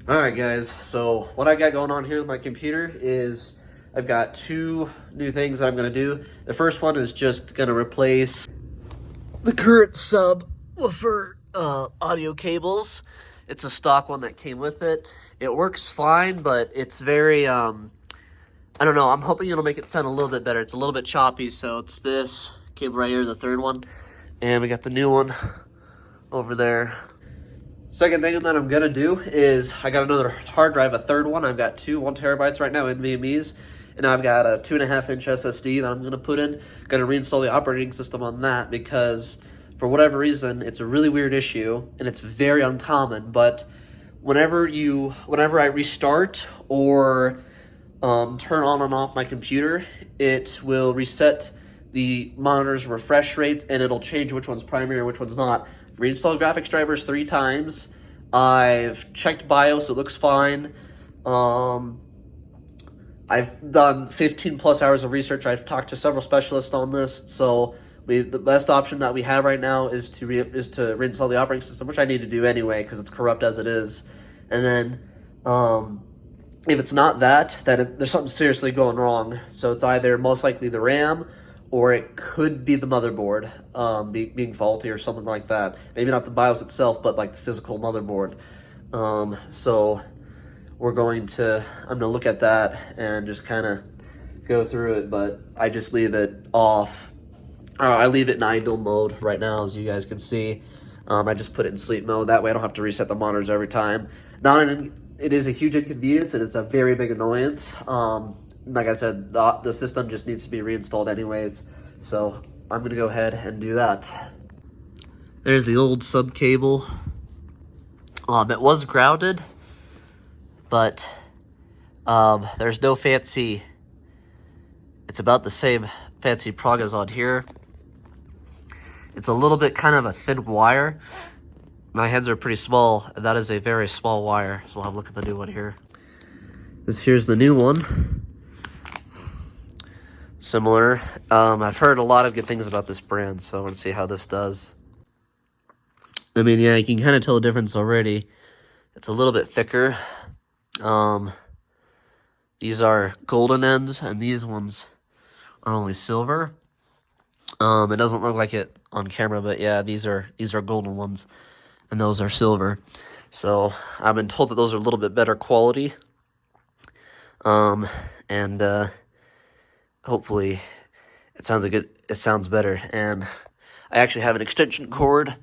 Alright guys, so what I got going on here with my computer is I've got two new things that I'm going to do. The first one is just going to replace the current subwoofer audio cables. It's a stock one that came with it. It works fine, but it's very, I don't know, I'm hoping it'll make it sound a little bit better. It's a little bit choppy, so it's this cable right here, the third one. And we got the new one over there. Second thing that I'm gonna do is I got another hard drive, a third one. I've got two 1 terabytes right now, NVMe's, and I've got a 2.5-inch SSD that I'm gonna put in. Gonna reinstall the operating system on that because for whatever reason, it's a really weird issue and it's very uncommon. But whenever I restart or turn on and off my computer, it will reset the monitor's refresh rates and it'll change which one's primary and which one's not. Reinstalled graphics drivers 3 times. I've checked BIOS, it looks fine. I've done 15 plus hours of research. I've talked to several specialists on this, so the best option that we have right now is to reinstall the operating system, which I need to do anyway because it's corrupt as it is. And then if it's not that, then there's something seriously going wrong. So it's either most likely the RAM or it could be the motherboard being faulty or something like that. Maybe not the BIOS itself, but like the physical motherboard. So I'm going to look at that and just kind of go through it, but I just leave it off. I leave it in idle mode right now, as you guys can see. I just put it in sleep mode. That way I don't have to reset the monitors every time. It is a huge inconvenience and it's a very big annoyance. Like I said, the system just needs to be reinstalled anyways, so I'm gonna go ahead and do that. There's the old sub cable. It was grounded, but there's no fancy. It's about the same fancy plug as on here. It's a little bit kind of a thin wire. My hands are pretty small, and that is a very small wire. So we'll have a look at the new one here. Here's the new one. Similar. I've heard a lot of good things about this brand, so I want to see how this does. I mean, yeah, you can kind of tell the difference already. It's a little bit thicker. These are golden ends, and these ones are only silver. It doesn't look like it on camera, but yeah, these are golden ones, and those are silver. So I've been told that those are a little bit better quality. Hopefully it sounds better. And I actually have an extension cord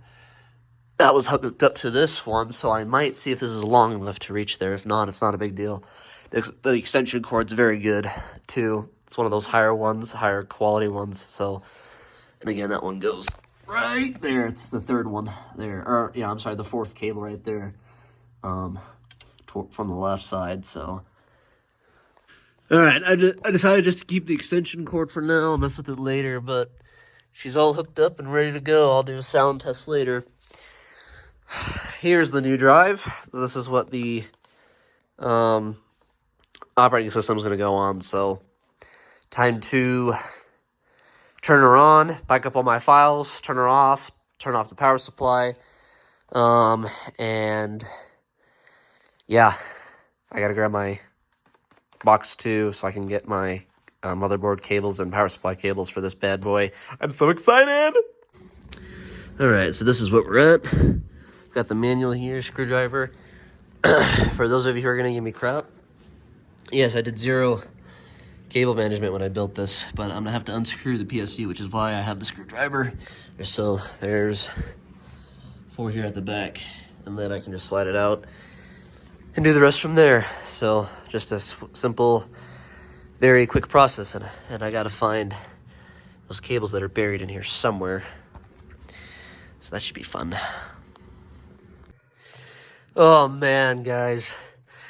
that was hooked up to this one, so I might see if this is long enough to reach there. If not, it's not a big deal. The extension cord's very good too. It's one of those higher quality ones. So, and again, that one goes right there. It's the third one there, or yeah, I'm sorry, the fourth cable right there, from the left side. So. Alright, I decided just to keep the extension cord for now. I'll mess with it later, but she's all hooked up and ready to go. I'll do a sound test later. Here's the new drive. This is what the operating system is going to go on. So, time to turn her on, back up all my files, turn off the power supply, and yeah, I got to grab my box 2 so I can get my motherboard cables and power supply cables for this bad boy. I'm so excited! Alright, so this is what we're at. Got the manual here, screwdriver. For those of you who are going to give me crap, yes, I did 0 cable management when I built this, but I'm going to have to unscrew the PSU, which is why I have the screwdriver. So there's 4 here at the back, and then I can just slide it out and do the rest from there. So just a simple, very quick process, and I gotta find those cables that are buried in here somewhere. So that should be fun. Oh man, guys,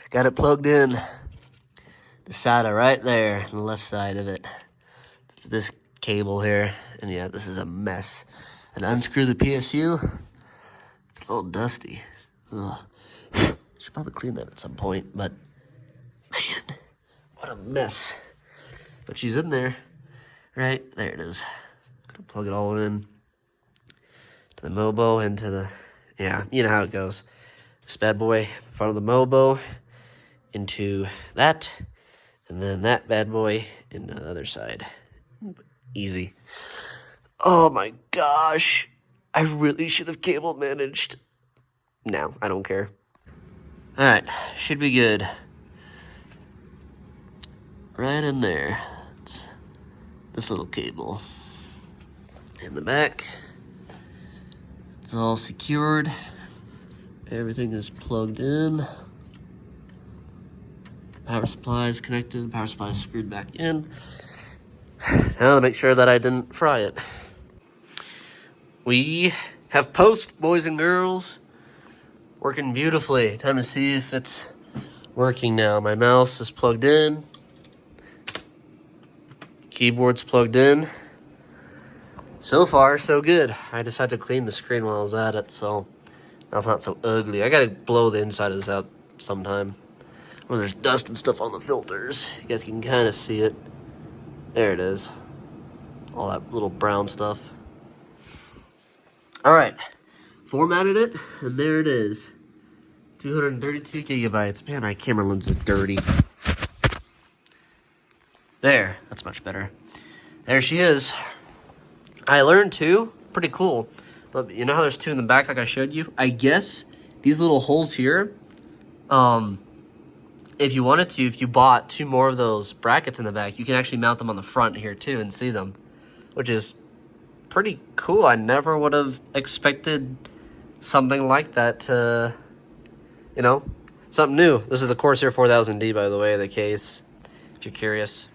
got it plugged in. The SATA right there, on the left side of it. It's this cable here, and yeah, this is a mess. And unscrew the PSU. It's a little dusty. Ugh. Should probably clean that at some point, but man, what a mess. But she's in there. Right, there it is. Gonna plug it all in to the Mobo and to the, yeah, you know how it goes. this bad boy in front of the Mobo into that, and then that bad boy into the other side. Easy. Oh my gosh. I really should have cable managed. No, I don't care. Alright, should be good. Right in there. It's this little cable. In the back. It's all secured. Everything is plugged in. Power supply is connected. Power supply is screwed back in. Now to make sure that I didn't fry it. We have post, boys and girls. Working beautifully. Time to see if it's working now. My mouse is plugged in. Keyboard's plugged in. So far, so good. I just had to clean the screen while I was at it, so now it's not so ugly. I gotta blow the inside of this out sometime. When there's dust and stuff on the filters, you guys can kind of see it. There it is. All that little brown stuff. Alright. Formatted it, and there it is. 232 gigabytes. Man, my camera lens is dirty. There. That's much better. There she is. I learned too. Pretty cool. But you know how there's two in the back like I showed you? I guess these little holes here, if you wanted to, if you bought two more of those brackets in the back, you can actually mount them on the front here too and see them, which is pretty cool. I never would have expected something like that to, you know, something new. This is the Corsair 4000D, by the way, the case, if you're curious.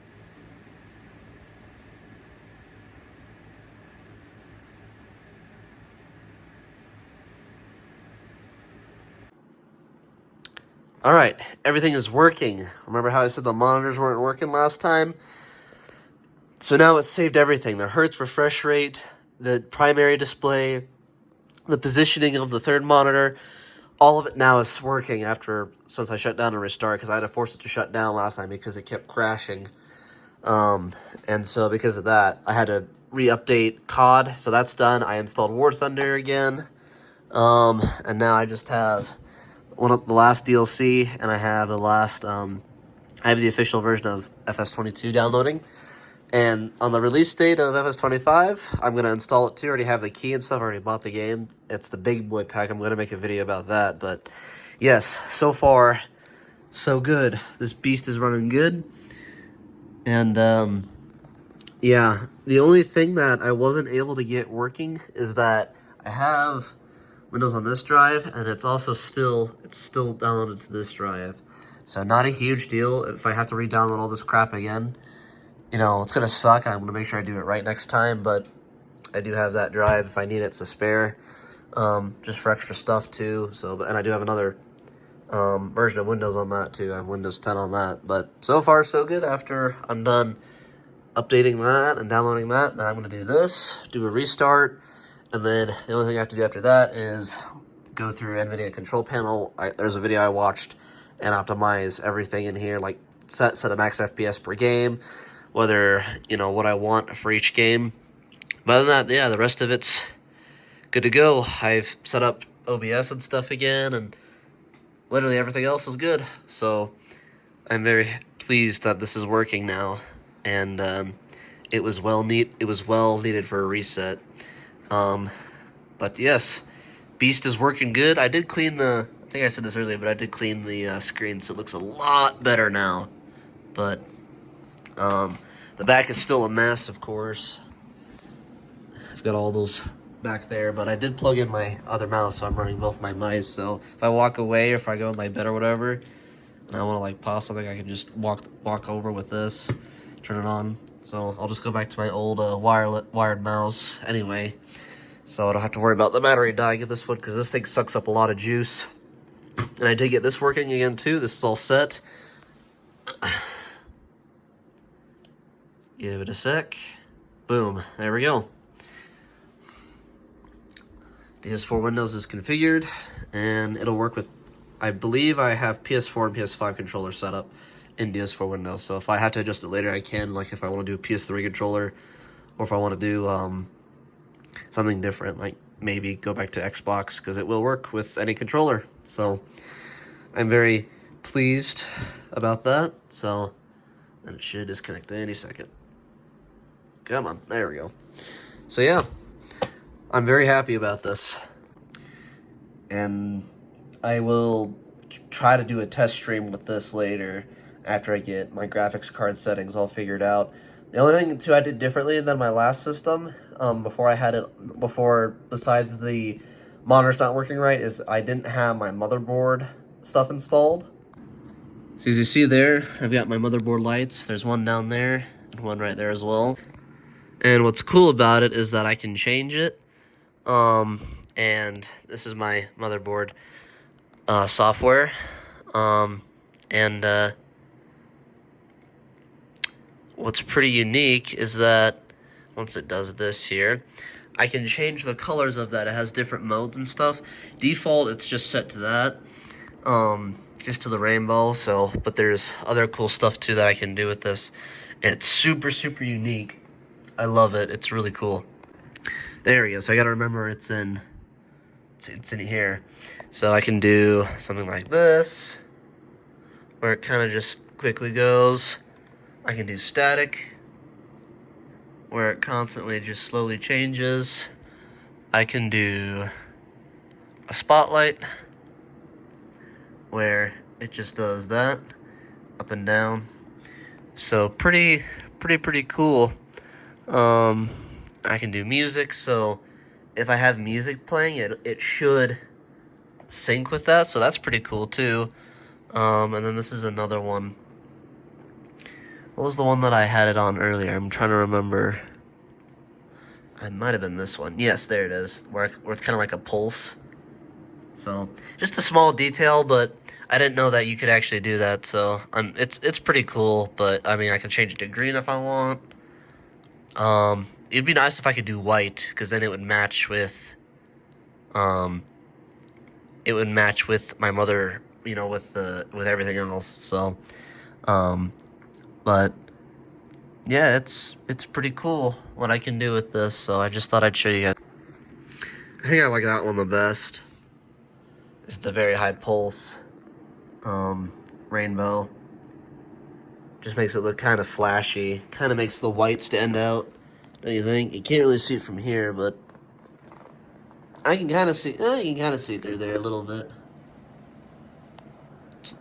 All right, everything is working. Remember how I said the monitors weren't working last time? So now it's saved everything. The hertz refresh rate, the primary display, the positioning of the third monitor, all of it now is working since I shut down and restart, because I had to force it to shut down last time because it kept crashing. And so because of that, I had to re-update COD, so that's done. I installed War Thunder again, and now I just have the last DLC, and I have the last, I have the official version of FS22 downloading. And on the release date of FS25, I'm going to install it too. I already have the key and stuff. I already bought the game. It's the big boy pack. I'm going to make a video about that. But yes, so far, so good. This beast is running good. And yeah, the only thing that I wasn't able to get working is that I have Windows on this drive, and it's still downloaded to this drive. So not a huge deal if I have to re-download all this crap again. You know, it's going to suck, and I'm going to make sure I do it right next time, but I do have that drive if I need it to spare, just for extra stuff too. So, and I do have another version of Windows on that too. I have Windows 10 on that, but so far so good. After I'm done updating that and downloading that, now I'm going to do this, do a restart, and then the only thing I have to do after that is go through NVIDIA Control Panel. There's a video I watched and optimize everything in here, like set a max FPS per game, whether, you know, what I want for each game. But other than that, yeah, the rest of it's good to go. I've set up OBS and stuff again, and literally everything else is good. So I'm very pleased that this is working now, and it was well needed for a reset. But yes, Beast is working good. I did clean I think I said this earlier, but I did clean the screen, so it looks a lot better now. But the back is still a mess, of course. I've got all those back there, but I did plug in my other mouse, so I'm running both my mice. So if I walk away, or if I go in my bed or whatever, and I want to like pause something, I can just walk over with this, turn it on. So I'll just go back to my old wired mouse anyway, so I don't have to worry about the battery dying in this one, because this thing sucks up a lot of juice. And I did get this working again too. This is all set. Give it a sec. Boom. There we go. PS4 Windows is configured, and it'll work with, I believe I have PS4 and PS5 controller set up in PS4 Windows. So if I have to adjust it later, I can, like if I want to do a PS3 controller, or if I want to do something different, like maybe go back to Xbox because it will work with any controller. So I'm very pleased about that. So, and it should disconnect any second. Come on, there we go. So yeah, I'm very happy about this. And I will try to do a test stream with this later after I get my graphics card settings all figured out. The only thing too I did differently than my last system, besides the monitor's not working right, is I didn't have my motherboard stuff installed. So as you see there, I've got my motherboard lights. There's one down there and one right there as well. And what's cool about it is that I can change it. And this is my motherboard software. What's pretty unique is that once it does this here, I can change the colors of that. It has different modes and stuff. Default, it's just set to that, just to the rainbow. So, but there's other cool stuff too that I can do with this. And it's super, super unique. I love it. It's really cool. There we go. So I gotta remember it's in here. So I can do something like this, where it kind of just quickly goes. I can do static, where it constantly just slowly changes. I can do a spotlight, where it just does that, up and down. So pretty cool. I can do music, so if I have music playing, it should sync with that, so that's pretty cool too. And then this is another one. What was the one that I had it on earlier? I'm trying to remember. It might have been this one. Yes, there it is, where it's kind of like a pulse. So just a small detail, but I didn't know that you could actually do that. So it's pretty cool. But I mean, I can change it to green if I want. It'd be nice if I could do white, because then it would match with my mother, you know, with everything else. So, but yeah, it's pretty cool what I can do with this. So I just thought I'd show you guys. I think I like that one the best. It's the very high pulse, rainbow. Just makes it look kind of flashy. Kind of makes the white stand out. Don't you think? You can't really see it from here, but I can kind of see. You can kind of see through there a little bit.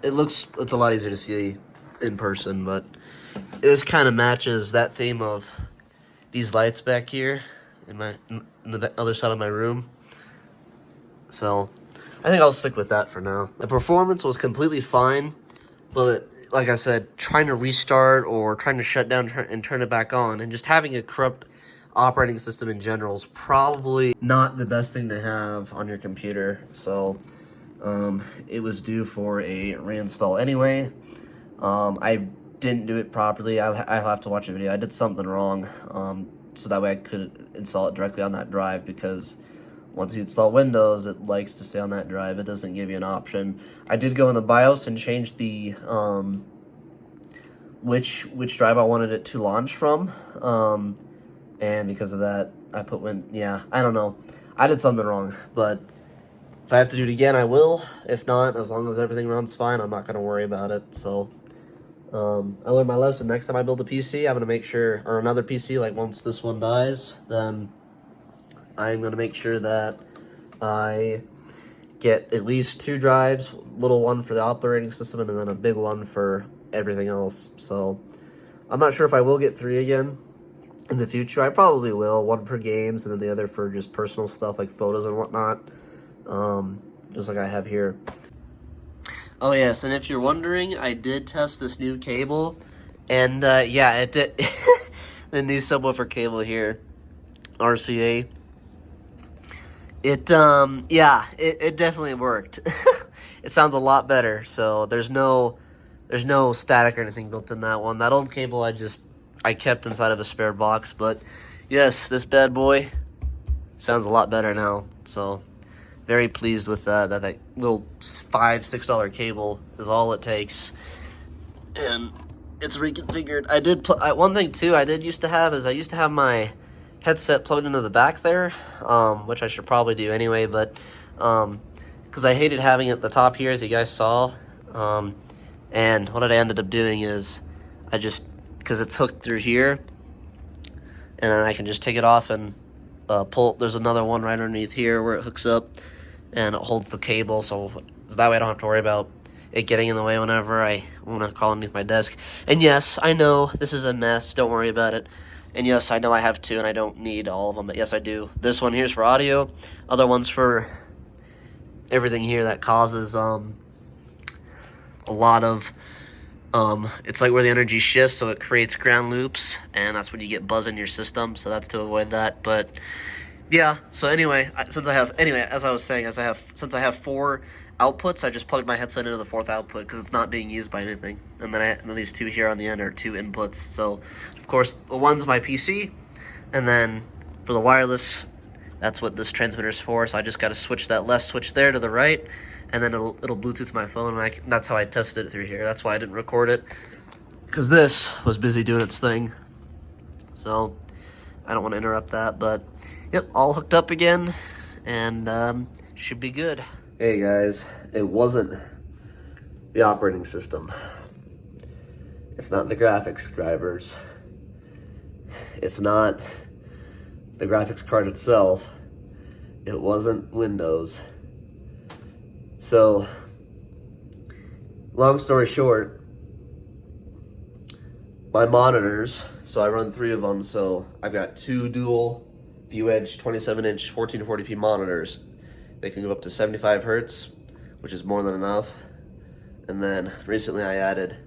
It's a lot easier to see in person, but this kind of matches that theme of these lights back here in the other side of my room. So I think I'll stick with that for now. The performance was completely fine, but like I said, trying to restart or trying to shut down and turn it back on, and just having a corrupt operating system in general is probably not the best thing to have on your computer. So it was due for a reinstall anyway. I didn't do it properly. I'll have to watch a video. I did something wrong, so that way I could install it directly on that drive, because once you install Windows, it likes to stay on that drive. It doesn't give you an option. I did go in the BIOS and change the which drive I wanted it to launch from, and because of that, I put I don't know. I did something wrong, but if I have to do it again, I will. If not, as long as everything runs fine, I'm not going to worry about it. So I learned my lesson. Next time I build a PC, I'm going to make sure, or another PC, like once this one dies, then I'm going to make sure that I get at least 2 drives, little one for the operating system and then a big one for everything else. So I'm not sure if I will get 3 again in the future. I probably will, one for games and then the other for just personal stuff like photos and whatnot, just like I have here. Oh yes, and if you're wondering, I did test this new cable, and yeah, it did. The new subwoofer cable here, RCA. It definitely worked. It sounds a lot better. So there's no static or anything built in that one. That old cable I kept inside of a spare box, but yes, this bad boy sounds a lot better now. So very pleased with that. That little $5-6 cable is all it takes, and it's reconfigured. One thing too I used to have my headset plugged into the back there, which I should probably do anyway, but because I hated having it at the top here, as you guys saw. And what I ended up doing is I just, because it's hooked through here, and then I can just take it off and pull. There's another one right underneath here where it hooks up and it holds the cable, so that way I don't have to worry about it getting in the way whenever I want to crawl underneath my desk. And yes, I know this is a mess, don't worry about it. And yes, I know I have two and I don't need all of them, but yes, I do. This one here's for audio, other one's for everything here that causes a lot of it's like where the energy shifts, so it creates ground loops, and that's when you get buzz in your system, so that's to avoid that. But yeah, so anyway, since I have 4 outputs, I just plugged my headset into the 4th output because it's not being used by anything. And then these 2 here on the end are 2 inputs. So of course the one's my PC, and then for the wireless, that's what this transmitter's for. So I just got to switch that left switch there to the right, and then it'll Bluetooth my phone, and that's how I tested it through here. That's why I didn't record it, because this was busy doing its thing. So I don't want to interrupt that, but yep, all hooked up again, and should be good. Hey guys, it wasn't the operating system. It's not the graphics drivers. It's not the graphics card itself. It wasn't Windows. So, long story short, my monitors, so I run 3 of them, so I've got 2 dual View Edge 27-inch 1440p monitors. They can go up to 75 hertz, which is more than enough. And then recently I added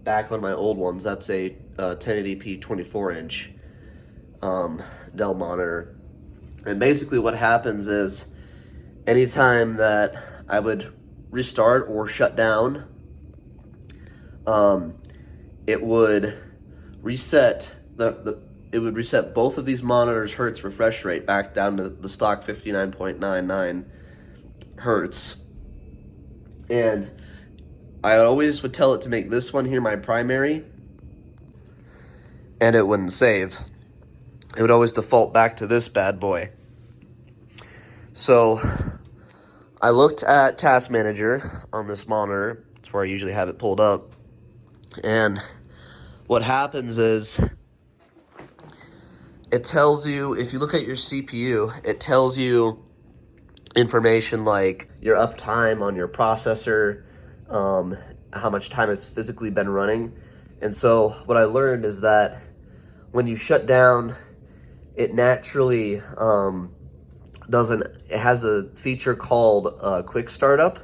back on my old ones, that's a 1080p 24-inch Dell monitor. And basically what happens is anytime that I would restart or shut down, it would reset it would reset both of these monitors' hertz refresh rate back down to the stock 59.99 hertz. And I always would tell it to make this one here my primary, and it wouldn't save. It would always default back to this bad boy. So I looked at Task Manager on this monitor. It's where I usually have it pulled up. And what happens is it tells you, if you look at your CPU, it tells you information like your uptime on your processor, how much time it's physically been running. And so what I learned is that when you shut down, it naturally it has a feature called quick startup,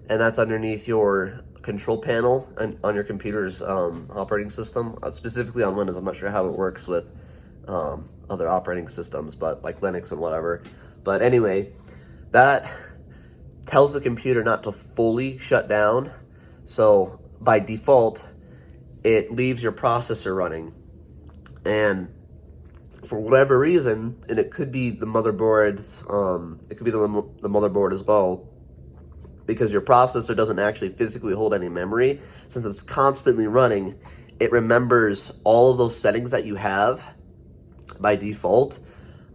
and that's underneath your control panel and on your computer's operating system, specifically on Windows. I'm not sure how it works with other operating systems, but like Linux and whatever. But anyway, that tells the computer not to fully shut down. So by default, it leaves your processor running. And for whatever reason, and it could be the motherboard's, it could be the motherboard as well, because your processor doesn't actually physically hold any memory. Since it's constantly running, it remembers all of those settings that you have by default.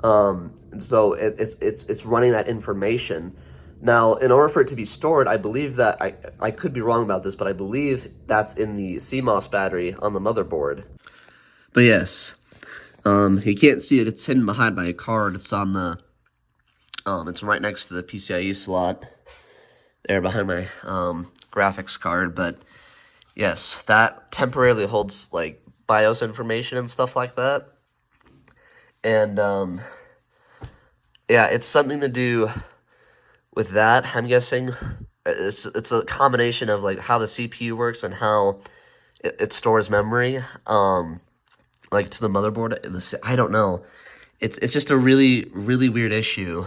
And so it's running that information. Now, in order for it to be stored, I believe that, I could be wrong about this, but I believe that's in the CMOS battery on the motherboard. But yes, you can't see it. It's hidden behind my card. It's on the, it's right next to the PCIe slot there behind my graphics card. But yes, that temporarily holds like BIOS information and stuff like that. And yeah, it's something to do with that, I'm guessing. It's a combination of like how the CPU works and how it stores memory, like to the motherboard. I don't know. It's just a really, really weird issue.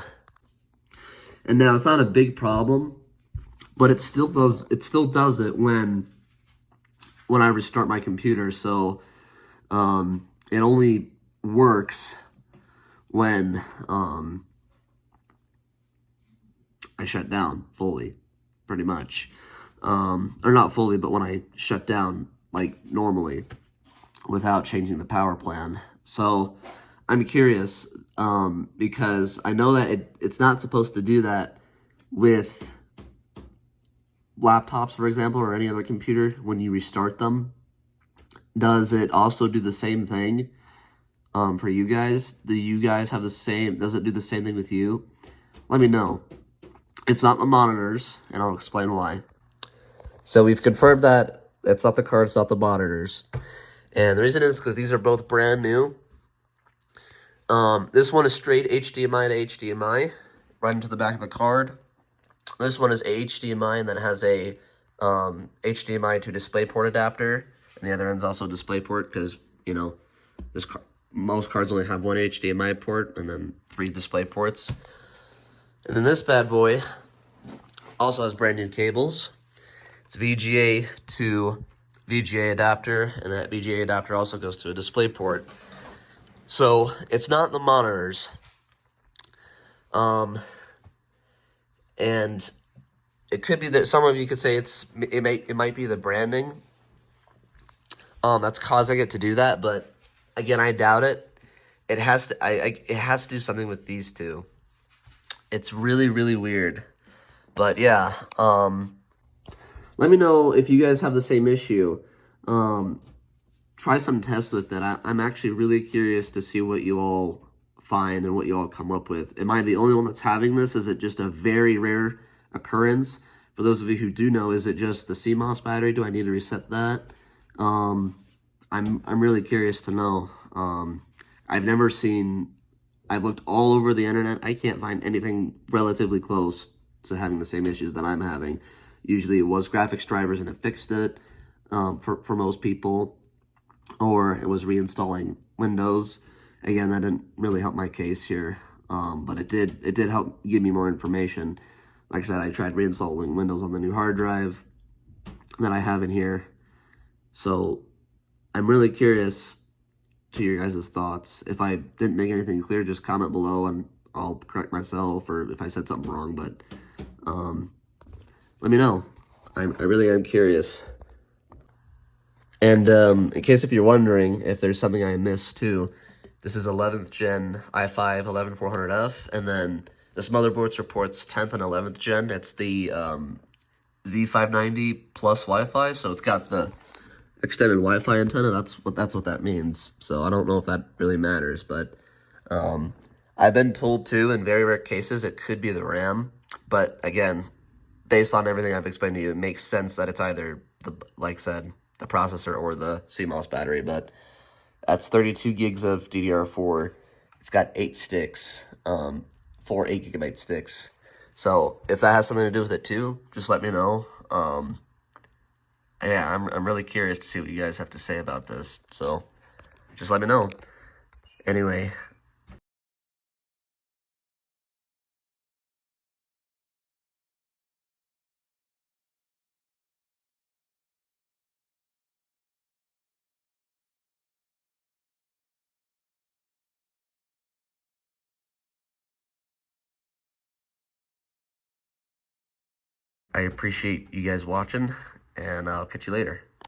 And now it's not a big problem, but it still does it when I restart my computer. So it only works when I shut down fully, pretty much. Or not fully, but when I shut down, like, normally, without changing the power plan. So, I'm curious because I know that it's not supposed to do that with laptops, for example, or any other computer when you restart them. Does it also do the same thing for you guys? Do you guys have the same? Does it do the same thing with you? Let me know. It's not the monitors, and I'll explain why. So we've confirmed that it's not the card, it's not the monitors. And the reason is because these are both brand new. This one is straight HDMI to HDMI, right into the back of the card. This one is HDMI and then has a HDMI to DisplayPort adapter. And the other end's also DisplayPort because, you know, most cards only have one HDMI port and then 3 display ports. And then this bad boy also has brand new cables. It's VGA to VGA adapter, and that VGA adapter also goes to a DisplayPort. So it's not the monitors. And it could be that some of you could say it might be the branding that's causing it to do that, but again, I doubt it. It has to it has to do something with these two. It's really, really weird. But yeah, let me know if you guys have the same issue. Try some tests with it. I'm actually really curious to see what you all find and what you all come up with. Am I the only one that's having this? Is it just a very rare occurrence? For those of you who do know, is it just the CMOS battery? Do I need to reset that? I'm really curious to know. I've never seen. I've looked all over the internet. I can't find anything relatively close to having the same issues that I'm having. Usually, it was graphics drivers and it fixed it for most people, or it was reinstalling Windows. Again, that didn't really help my case here, but it did help give me more information. Like I said, I tried reinstalling Windows on the new hard drive that I have in here. So I'm really curious to your guys' thoughts. If I didn't make anything clear, just comment below and I'll correct myself, or if I said something wrong, but let me know. I really am curious. And in case if you're wondering if there's something I missed too, this is 11th gen i5 11400F, and then this motherboard supports 10th and 11th gen. It's the Z590 plus Wi-Fi, so it's got the extended Wi-Fi antenna. That's what that means. So I don't know if that really matters, but I've been told too, in very rare cases, it could be the RAM. But again, based on everything I've explained to you, it makes sense that it's either like I said, the processor or the CMOS battery. But that's 32 gigs of DDR4. It's got 8 sticks, 4 8GB sticks. So if that has something to do with it too, just let me know. Yeah, I'm really curious to see what you guys have to say about this. So just let me know. Anyway. I appreciate you guys watching, and I'll catch you later.